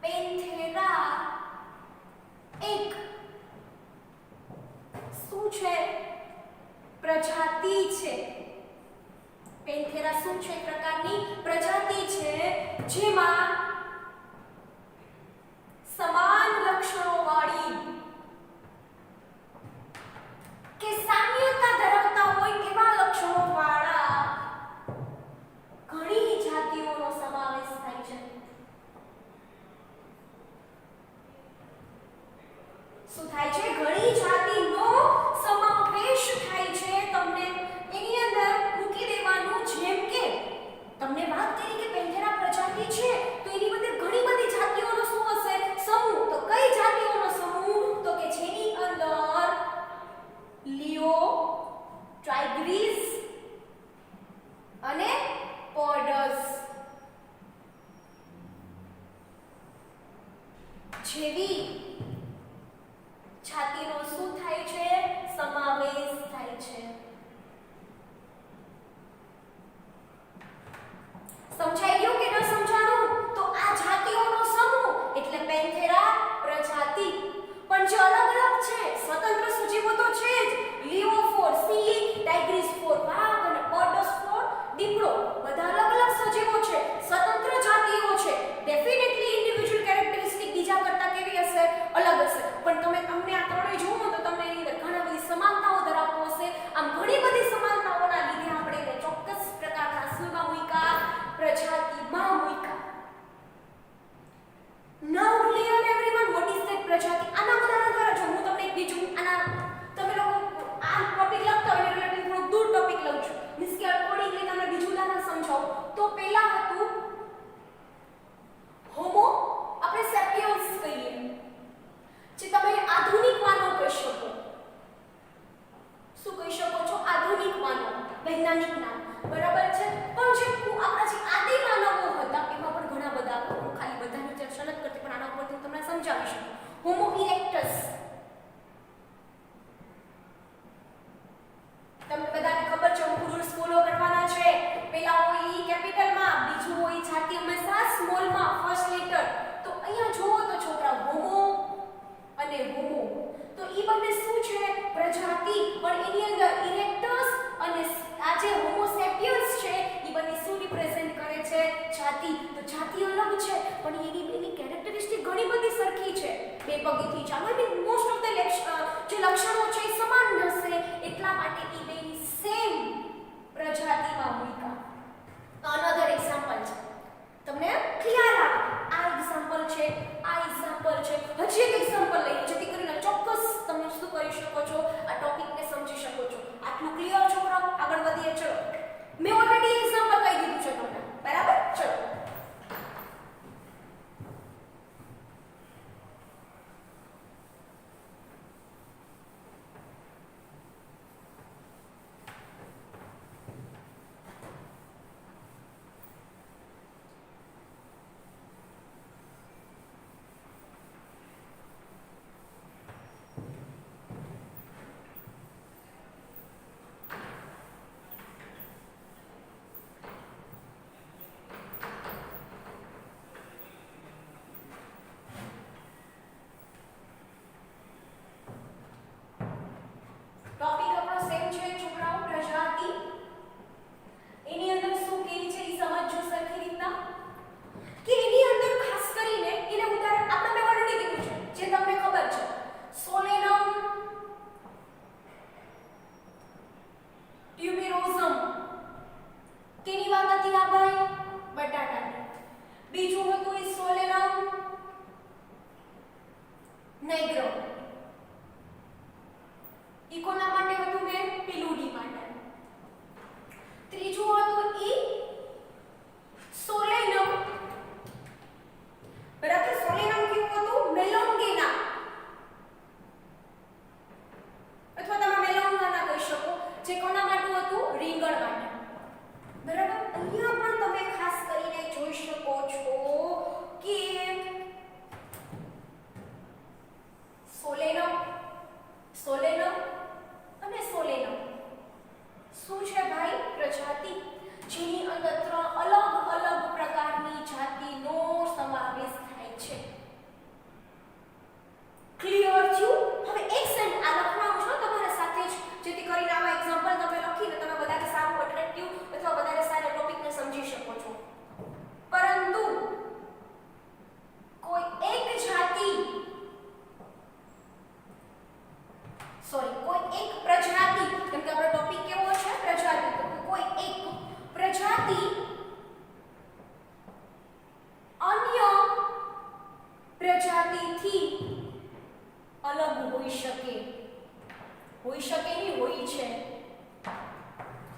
પેન્થેરા એક શું છે? પ્રજાતિ છે. પેન્થેરા શું છે? પ્રકારની પ્રજાતિ છે જેમાં સમાન લક્ષણો વાળી કે સામ્યતા ધરાવતા હોય એવા લક્ષણો વાળા ઘણી જાતિઓનો સમાવેશ થાય છે. શું થાય છે? ઘણી જાતિનો સમાવેશ થાય છે. તમને એની અંદર મૂકી દેવાનું, જેમ કે તમને વાત કરી કે પેન્થેરા પ્રજાતિ છે તો એની અંદર ઘણી બધી જાતિઓનો શું હશે? સમૂહ. તો કઈ જાતિઓનો સમૂહ? તો કે જેની અંદર લિયો, ટાઇગ્રીસ અને પર્ડસ જેવી જાતિનો શું થાય છે? સમાવેશ થાય છે. સમજાઈ ગયું કે ન સમજાણું? તો આ જાતિઓનો સમૂહ એટલે પેન્થેરા પ્રજાતિ. પણ જે અલગ અલગ છે, સ્વતંત્ર સજીવો તો છે જ. લિયો ફોર સિંહ, ટાઇગ્રીસ ફોર વાઘ અને પર્ડસ ફોર દીપડો. બધા અલગ અલગ સજીવો છે, સ્વતંત્ર જાતિઓ છે. ડેફિનેટલી ઇન્ડિવિડ્યુઅલ કેરેક્ટરિસ્ટિક બીજા કરતા કેવી હશે? અલગ હશે. પણ તમે અમને આ ત્રણેય જુઓ તો તમને એની અંદર ઘણી બધી સમાનતાઓ ધરાવતો હશે. આમ ઘણી બધી સમાનતાઓના લીધે આપણે એને ચોક્કસ પ્રકારના સમૂહમાં મૂક્યા, પ્રજાતિમાં મૂક્યા. Now clear everyone what is that પ્રજાતિ? આના ઉદાહરણ દ્વારા જો હું તમને એક બીજું આના તમે લોકો આ ટોપિક લખતા હોય એટલે થોડું દૂર ટોપિક લઉં છું, મીન્સ કે અકોર્ડિંગલી તમને બીજું ઉદાહરણ સમજાવું તો પહેલા હતું હોમો, આપણે સેપિયન્સ કહીએ, જે તમે આધુનિક માનવ કહી શકો. શું કહી શકો છો? આધુનિક માનવ, વૈજ્ઞાનિક નામ, બરાબર છે. પણ જે આપણા જે આદિ માનવો હતા એમાં પણ ઘણા બધા, હું ખાલી બધાની ચર્ચા નથી કરતી પણ આના ઉપરથી તમને સમજાવી શકું. હોમો ઇરેક્ટસ, તમને બધાને ખબર છે, રૂલ્સ ફોલો કરવાના છે. પહેલા રિપ્રેઝન્ટ કરે છે જાતિ. તો જાતિ અલગ છે પણ એની કેરેક્ટરિસ્ટિક ઘણી બધી સરખી છે. બે પગીથી ચાલો એટલે મોસ્ટ ઓફ ધ જે લક્ષણો છે એ સમાન હશે. એટલા માટે એ બેની સેમ પ્રજાતિમાં મૂક્યા. અનધર એક્ઝામ્પલ છે તમને ખ્યાલ આવે. આ એક્ઝામ્પલ છે, આ એક્ઝામ્પલ છે. હજી એક એક્ઝામ્પલ લઈએ જેથી કરીને ચોક્કસ તમે શું કરી શકો છો, આ ટોપિકને સમજી શકો છો. આટલું ક્લિયર છોકરાઓ? આગળ વધીએ. ચલો, મેં ઓલરેડી એક્ઝામ્પલ કહી દીધું છે તમને, બરાબર? ચલો, ટોપિક આપણો સેમ છે છોકરાઓ, પ્રજાતિ. એની અંદર શું કેવી છે એ સમજજો સરખી રીતના કે એની અંદર ખાસ કરીને એને ઉદાહરણ આપણે મેં ઓલરેડી કીધું છે જે તમને ખબર છે. સોલેનમ ટ્યુબેરોઝમ. કેની વાત હતી આ ભાઈ? બટાટાની. બીજું હતું એ સોલેનમ નાઇગ્રમ. ઈ કોના માટે હતું મેં? પિલુડી માટે. ત્રીજું હતું ઈ સોલેનમ, બરાબર? સોલેનમ કેવું હતું? મેલોંગેના, અથવા તમે મેલોંગાના કહી શકો, જે કોના માટે હતું? રીંગણ માટે, બરાબર? અહીંયા પણ તમે ખાસ કરીને જોઈ શકો છો કે સોલેનમ, સોલેનમ અને સોલેનમ શું છે ભાઈ? પ્રજાતિ, જેની અંદર ત્રણ અલગ અલગ પ્રકારની જાતિનો સમાવેશ થાય છે. ક્લિયર થયું? હવે એક સેન્ટ આ લખવાનું છે તમારા સાથે જ, જેથી કરીને આવા એક્ઝામ્પલ તમે લખીને તમે વધારે સારું એટ્રેક્ટિવ અથવા વધારે સારા ટોપિકને સમજી શકો છો. પરંતુ કોઈ એક જાતિ, સોરી, કોઈ એક પ્રજાતિ, કેમ કે આપણો ટોપિક કેવો છે? પ્રજાતિ. તો કોઈ એક પ્રજાતિ અન્ય પ્રજાતિથી અલગ હોઈ શકે. હોઈ શકે નહીં, હોય છે.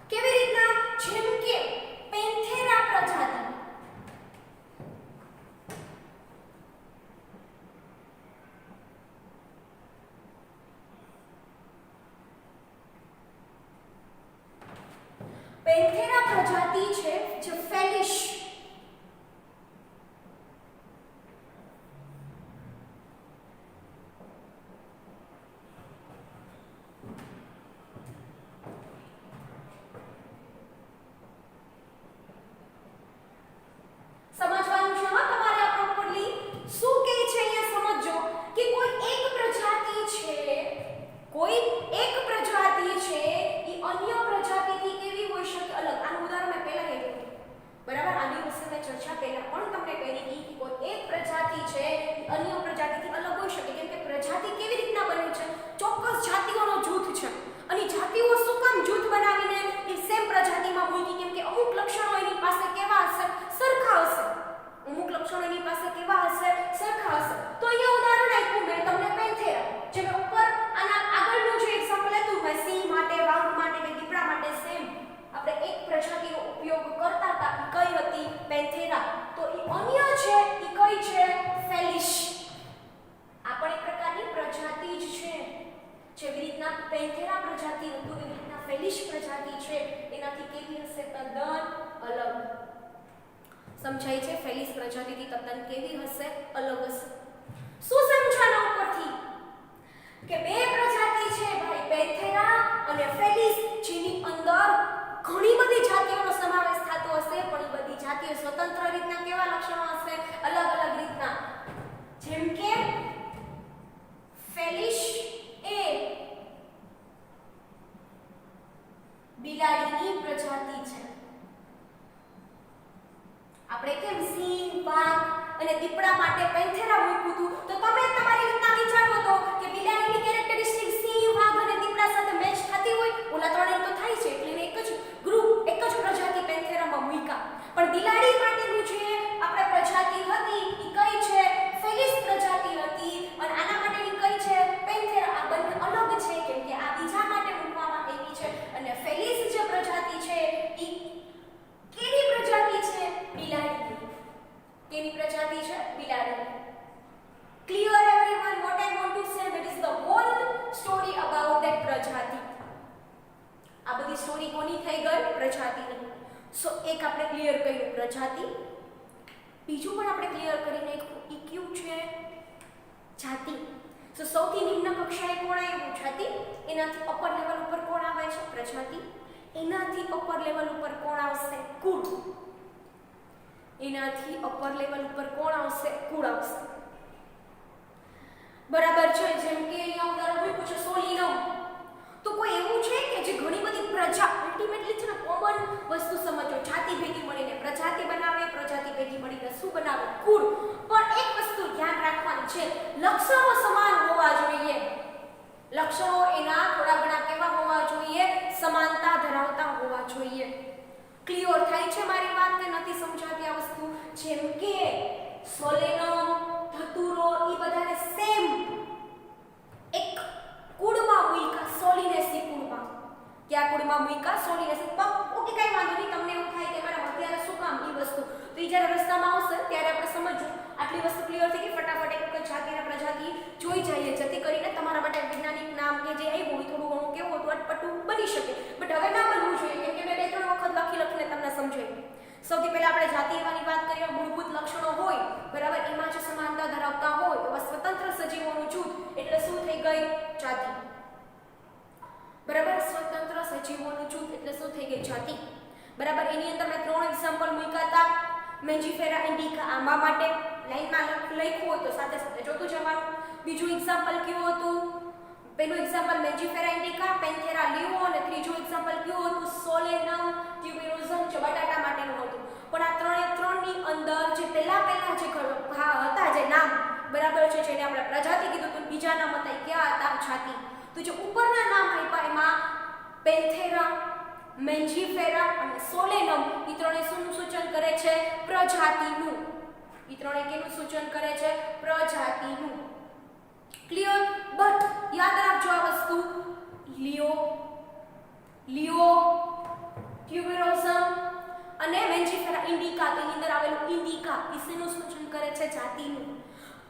કેવી રીતના? જેમ કે પેન્થેરા પ્રજાતિ. પેન્થેરા પ્રજાતિ છે જે ફેલિશ, સમજવાનું છે હા તમારે આ પ્રોપરલી. શું કહે છે અહીંયા સમજો કે કોઈ એક પ્રજાતિ છે, કોઈ એક પ્રજાતિ છે એ અન્ય પ્રજાતિથી કેવી હોઈ શકે? અલગ. આનું ઉદાહરણ મેં પહેલા કહ્યું, બરાબર? આની વિશે મેં ચર્ચા પહેલા પણ તમને કરી હતી કે કોઈ એક પ્રજાતિ છે એ અન્ય પ્રજાતિથી અલગ હોઈ શકે. કેમ કે પ્રજાતિ કેવી રીતના બને છે? ચોક્કસ જાતિઓનો જૂથ છે, અને જાતિઓ શું કામ જૂથ બનાવીને એ સેમ પ્રજાતિમાં મૂકી? કેમ કે અમુક લક્ષણો એની પાસે કેવા હશે? સરખા હશે. અમુક લક્ષણો એની પાસે કેવા હશે? સરખા હશે. તો અહીંયા ઉદાહરણ આપ્યું મેં તમને પેન્થેરા, જે મેં ઉપર આના આગળનું જે એક્ઝામ્પલ હતું મેં સિંહ માટે, વાઘ માટે કે દીપડા માટે સેમ આપણે એક પ્રજાતિનો ઉપયોગ કરતા હતા. એ કઈ હતી? પેન્થેરા. તો એ અન્ય છે એ કઈ છે? ફેલિશ. આ પણ એક પ્રકારની પ્રજાતિ જ છે. જેવી રીતના પેન્થેરા પ્રજાતિ હતું એવી રીતના ફેલિશ પ્રજાતિ છે, એનાથી કેવી હશે? તદ્દન અલગ. સમજાય છે? ફેલિશ પ્રજાતિથી તદ્દન કેવી હશે? અલગ હશે. શું સમજાના ઉપરથી? કે બે પ્રજાતિ છે ભાઈ, પેન્થેરા અને ફેલિશ, જેની અંદર ઘણી બધી જાતિઓનો સમાવેશ થતો હશે, પણ એ બધી જાતિઓ સ્વતંત્ર રીતના કેવા લક્ષણો હશે? અલગ અલગ રીતના. જેમ કે ફેલિશ એ બિલાડીની પ્રજાતિ છે, આપણે કેમ સિંહ, વાઘ અને દીપડા માટે પેન્થેરા મૂક્યું હતું, તો તમે તમારી રીતના વિચારો તો કે બિલાડીની કેરેક્ટરિસ્ટિક સિંહ, વાઘ અને દીપડા સાથે મેચ થતી હોય, ઓલા ત્રણે તો થાય છે એટલે એક જ ગ્રુપ, એક જ પ્રજાતિ પેન્થેરામાં મૂક્યા. પણ બિલાડી માટેનું જે આપણે પ્રજાતિ હતી એ કઈ છે? ફેલિસ પ્રજાતિ હતી. અને આના માટેની કઈ છે? પેન્થેરા. આ બંને અલગ છે કેમ કે આ બીજા માટે મૂકવામાં આવી છે. અને ફેલિસ જે પ્રજાતિ છે એ કેની પ્રજાતિ છે? બિલાડીની. કેની પ્રજાતિ છે? બિલાડીની. Clear everyone what I want to say? That is the whole story about that પ્રજાતિ. આ બધી સ્ટોરી કોની થઈ ગઈ? પ્રજાતિની. સો એક આપણે ક્લિયર કર્યું પ્રજાતિ. બીજું પણ આપણે ક્લિયર કરીને એક કયું છે? જાતિ. સો સૌથી નિમ્ન કક્ષાએ કોણ આવ્યું? જાતિ. એનાથી અપર લેવલ ઉપર કોણ આવે છે? પ્રજાતિ. એનાથી અપર લેવલ ઉપર કોણ આવશે? કુળ. એનાથી અપર લેવલ ઉપર કોણ આવશે? કુળ આવશે. બરાબર છે. જેમ કે અહીંયા ઉદાહરણ મૂક્યું છે સોલિનમ. તો કોઈ એવું છે કે જે ઘણી બધી પ્રજા અલ્ટિમેટલી છે ને કોમન વસ્તુ સમજો, જાતિ ભેગી મળીને પ્રજાતિ બનાવે, પ્રજાતિ ભેગી મળીને શું બનાવે? કુળ. પણ એક વસ્તુ ધ્યાન રાખવાની છે, લક્ષણો સમાન હોવા જોઈએ. લક્ષણો એના થોડા ઘણા કેવા હોવા જોઈએ? સમાનતા ધરાવતા હોવા જોઈએ. ક્લિયર થાય છે મારી વાત કે નથી સમજાતી આ વસ્તુ? જેમ કે સોલેનમ, ધતુરો એ બધાને સેમ એક કુળમાં મૂક્યા, સોલિનેસી કુળમાં. ક્યાં કુળમાં મૂક્યા? સોલિનેસી. ઓકે કઈ વાંધો નહીં. તમને એવું થાય કે મેડમ અત્યારે શું કામ એ વસ્તુ, તો એ જ્યારે રસ્તામાં આવશે ત્યારે આપણે સમજવું. આટલી વસ્તુ ક્લિયર થઈ ગઈ. ફટાફટ એક વખત જાતિ અને પ્રજાતિ જોઈ જઈએ, જેથી કરીને તમારા માટે વૈજ્ઞાનિક નામ કે જે આવ્યું હોય થોડું ઘણું કેવું હતું અટપટું બની શકે, બટ હવે ના બનવું જોઈએ કેમ કે મેં 2-3 વખત લખીને તમને સમજાવ્યું. સૌથી પહેલા આપણે જાતિ એવાની વાત કરીએ. મૂળભૂત લક્ષણો હોય બરાબર, એમાં જે સમાનતા ધરાવતા હોય એવા સ્વતંત્ર સજીવોનું જૂથ એટલે શું થઈ ગઈ? જાતિ. બરાબર, સ્વતંત્ર સજીવોનું જૂથ એટલે શું થઈ ગઈ? જાતિ. બરાબર. એની અંદર મેં 3 એક્ઝામ્પલ મૂક્યા હતા. મેન્જીફેરા ઇન્ડિકા આંબા માટે લાઈનમાં લખ્યું હોય તો સાથે સાથે જોતું જવાનું. બીજું એક્ઝામ્પલ કયું હતું? પહેલું એક્ઝામ્પલ મેન્જીફેરા ઇન્ડિકા, પેન્થેરા લીઓ, અને ત્રીજું એક્ઝામ્પલ કયું હતું? સોલેનમ ટ્યુબેરોઝમ જે બટાટા માટેનું હતું. પણ આ ત્રણની અંદર જે પહેલા જે હતા જે નામ બરાબર છે, જેને આપણે પ્રજાતિ કીધું હતું, બીજા નામ હતા ક્યાં હતા? જાતિ. તો જે ઉપરના નામ આપ્યા એમાં પેન્થેરા, મેન્જીફેરા અને સોલેનમ એ ત્રણે શું સૂચન કરે છે? પ્રજાતિનું. એ ત્રણે કેનું સૂચન કરે છે? પ્રજાતિનું. ક્લિયર? બટ યાદ રાખજો આ વસ્તુ, લીઓ ટ્યુબેરોઝમ અને મેન્જીફેરા ઇન્ડિકા, તેની અંદર આવેલું ઇન્ડિકા એ શેનું સૂચન કરે છે? જાતિનું.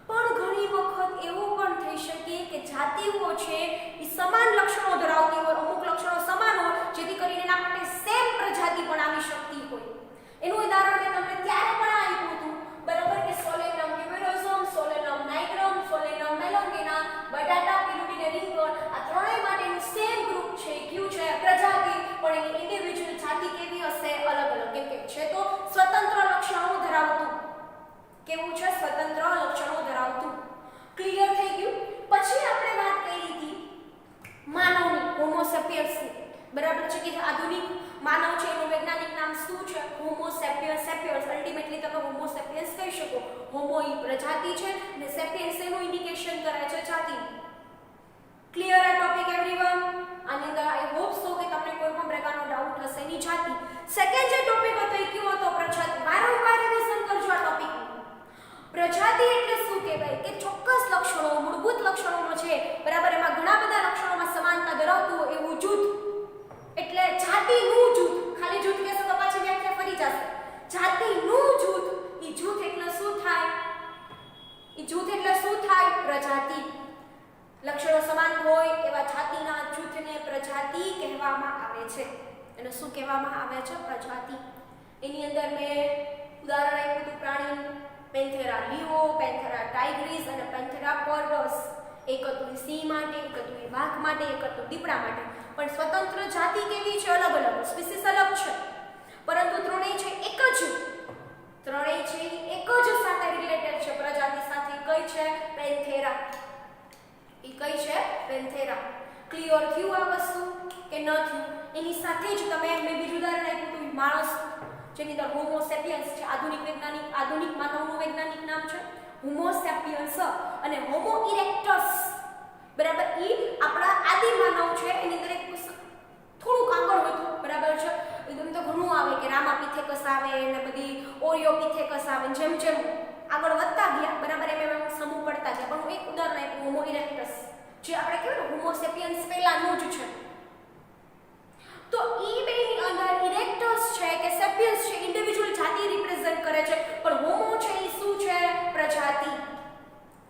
પણ ઘણી વખત એવું પણ થઈ શકે કે જાતિઓ છે એ સમાન લક્ષણો ધરાવતી હોય, અમુક લક્ષણો સમાન હોય, જેથી કરીને એના માટે સેમ પ્રજાતિ પણ આવી શકતી હોય. એનું ઉદાહરણ મેં તમને ત્યારે પણ આપ્યું હતું બરાબર કે સોલેનમ ટ્યુબેરોઝમ, સોલેનમ નાઇગ્રમ, સોલેનમ મેલોંગિના, બટાટા, પીલુડીને રીંગણ, આ ત્રણેય માટેનું સેમ ગ્રુપ છે. કયું છે? પ્રજાતિ. પણ એની ઇન્ડિવિડ્યુઅલ જાતિ કેવી હશે? અલગ અલગ. કેમ કે છે તો સ્વતંત્ર લક્ષણો ધરાવતું. કેવું છે? સ્વતંત્ર લક્ષણો ધરાવતું. ક્લિયર થઈ ગયું? પછી આપણે વાત કરી હતી માનવની, હોમો સેપિયન્સની. બરાબર છે કે જે આધુનિક માનવ છે એનું વૈજ્ઞાનિક નામ શું છે? હોમો સેપિયન્સ. અલ્ટિમેટલી તમે હોમો સેપિયન્સ કહી શકો. હોમો એ પ્રજાતિ છે અને સેપિયન્સ એનું ઇન્ડિકેશન કરે છે જાતિ. ક્લિયર આ ટોપિક એવરીવન? આની અંદર આઈ હોપ સો કે તમને કોઈ પણ પ્રકારનો ડાઉટ હશે નહીં. જાતિ. સેકન્ડ જે ટોપિક હતો એ કયો હતો? પ્રજાતિ. વારંવાર રિવિઝન કરજો આ ટોપિક. પ્રજાતિ એટલે શું કહેવાય? કે ચોક્કસ લક્ષણો, મૂળભૂત લક્ષણોનો છે બરાબર, એમાં ઘણા બધા લક્ષણોમાં સમાનતા ધરાવતું હોય એવું જૂથ એટલે જાતિનું જૂથ. ખાલી જૂથ કહેશો તો પાછી વ્યાખ્યા ફરી જશે. જાતિનું જૂથ. એ જૂથ એટલે શું થાય? પ્રજાતિ. લક્ષણો સમાન હોય એવા જાતિના જૂથને પ્રજાતિ કહેવામાં આવે છે. અને શું કહેવામાં આવે છે? પ્રજાતિ. એની અંદર મેં ઉદાહરણ આપ્યું હતું પ્રાણી, પેન્થેરા લીઓ, પેન્થેરા ટાઇગ્રીસ અને પેન્થેરા કોર્ડસ. એક હતું સિંહ માટે, એક હતું વાઘ માટે, એક હતું દીપડા માટે. પણ સ્વતંત્ર જાતિ કેવી છે? અલગ અલગ. સ્પીસીસ અલગ છે પરંતુ ત્રણેય છે એક જ સાથે રિલેટેડ છે પ્રજાતિ સાથે. કઈ છે? પેન્થેરા. એ કઈ છે? પેન્થેરા. ક્લિયર થયું આ વસ્તુ કે ન થયું? એની સાથે જ તમે મેં બીજું ઉદાહરણ આપ્યું હતું માણસ. જેની અંદર હોમો સેપિયન્સ છે આધુનિક માનવનું વૈજ્ઞાનિક નામ છે હોમો સેપિયન્સ અને હોમો ઇરેક્ટસ બરાબર ઈ આપણા આદિ માનવ છે એની અંદર એક થોડુંક આગળ હતું બરાબર છે એકદમ તો ઘણું આવે કે રામાપિથેકસ આવે અને બધી ઓરિયોપિથેકસ આવે જેમ જેમ આગળ વધતા ગયા બરાબર એમ સમૂહ પડતા ગયા પણ હું એક ઉદાહરણ આપ્યું હોમો ઇરેક્ટસ જે આપણે કહેવાય ને હોમો સેપિયન્સ પહેલાનું જ છે તો ઈ બેની અંદર ઇરેક્ટસ છે કે સેપિયન્સ છે ઇન્ડિવિડ્યુઅલ જાતિ રિપ્રેઝન્ટ કરે છે પણ હોમો છે ઈ શું છે પ્રજાતિ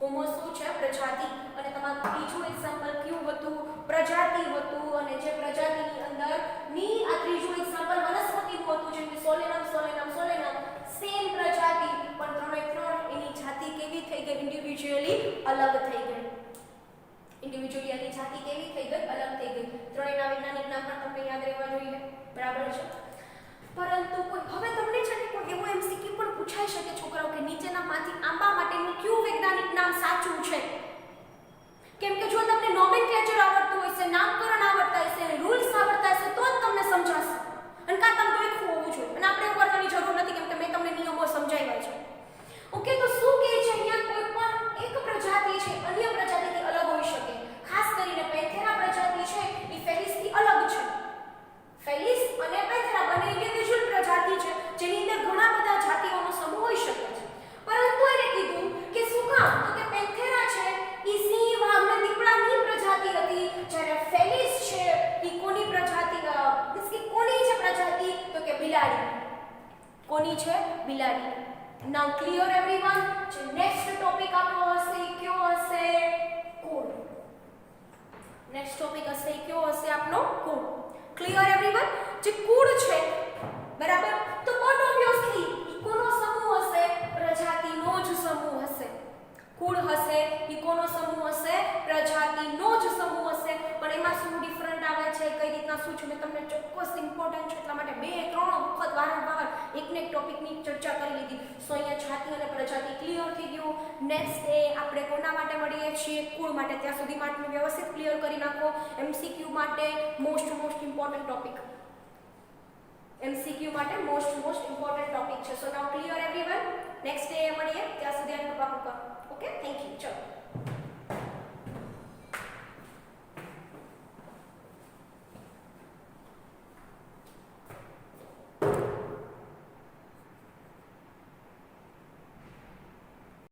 હોમો શું છે પ્રજાતિ અને તમારું ત્રીજું એક્ઝામ્પલ કયું હતું પ્રજાતિ હતું અને જે પ્રજાતિની અંદર ની આ ત્રીજું એક્ઝામ્પલ વનસ્પતિનું હતું જેમ કે સોલેનમ સેમ પ્રજાતિ પણ ત્રણે ત્રણ એની જાતિ કેવી થઈ ગઈ ઇન્ડિવિડ્યુઅલી અલગ થઈ ગઈ ઇન્ડિવિડ્યુઅલી એની જાતિ કેવી થઈ ગઈ અલગ થઈ ગઈ ત્રણેયના વૈજ્ઞાનિક નામ પણ તમને યાદ રહેવા જોઈએ બરાબર છે પરંતુ હવે તમને છે ને કોઈ એવો એમસીક્યુ પણ પૂછાઈ શકે છોકરાઓ કે નીચેનામાંથી આંબા માટેનું કયું વૈજ્ઞાનિક નામ સાચું છે કેમ કે જો તમને નોમેનક્લેચર આવડતું હશે નામકરણ આવડતા હશે રૂલ્સ આવડતા હશે તો જ તમને સમજાશે અને કાં તમને લખવું હોવું જોઈએ અને આપણે કરવાની જરૂર નથી કેમ કે મેં તમને નિયમો સમજાવ્યા છે ઓકે તો શું કહે છે અહીંયા કોઈ પણ એક પ્રજાતિ છે અન્ય પ્રજાતિથી અલગ હોઈ શકે ખાસ કરીને પેન્થેરા પ્રજાતિ છે એ ફેલિસથી અલગ છે ફેલિસ અને પેન્થેરા બંને ઇન્ડિવિડ્યુઅલ પ્રજાતિ છે જેની અંદર ઘણા બધા જાતિઓનો સમૂહ હોઈ શકે છે પરંતુ એને કીધું કે શું કામ તો કે પેન્થેરા છે એ સિંહ વાઘ અને દીપડાની પ્રજાતિ હતી જ્યારે ફેલિસ છે એ કોની પ્રજાતિ મીન્સ કે કોની છે પ્રજાતિ તો કે બિલાડી કોની છે બિલાડી નાઉ ક્લિયર એવરીવન જે નેક્સ્ટ ટોપિક આપણો હશે કયો હશે કુળ નેક્સ્ટ ટોપિક હશે કયો હશે આપણો કુળ ક્લિયર એવરીવન જે કુળ છે બરાબર તો ઓબ્વિયસલી ઇકોનો સમૂહ હશે પ્રજાતિનો જ સમૂહ હશે કુળ હશે ઇકોનો સમૂહ હશે પ્રજાતિનો જ સમૂહ હશે પણ એમાં શું ડિફરન્ટ આવે છે કઈ રીતના શું છે મેં તમને ચોક્કસ ઇમ્પોર્ટન્ટ છે એટલા માટે 2-3 વખત વારંવાર એકને એક ટોપિકની ચર્ચા કરી લીધી સો અહીંયા જાતિ અને પ્રજાતિ ક્લિયર થઈ ગયું નેક્સ્ટ ડે આપણે કોના માટે મળીએ છીએ કુળ માટે ત્યાં સુધી માટે વ્યવસ્થિત ક્લિયર કરી નાખો એમસીક્યુ માટે મોસ્ટ ઇમ્પોર્ટન્ટ ટોપિક MCQ માટે મોસ્ટ ઇમ્પોર્ટન્ટ ટોપિક છે સો નાઉ ક્લિયર એવરીવન નેક્સ્ટ ડે મળીએ ત્યાં સુધી આટલું પાકું કરો ઓકે થેન્ક યુ ચલો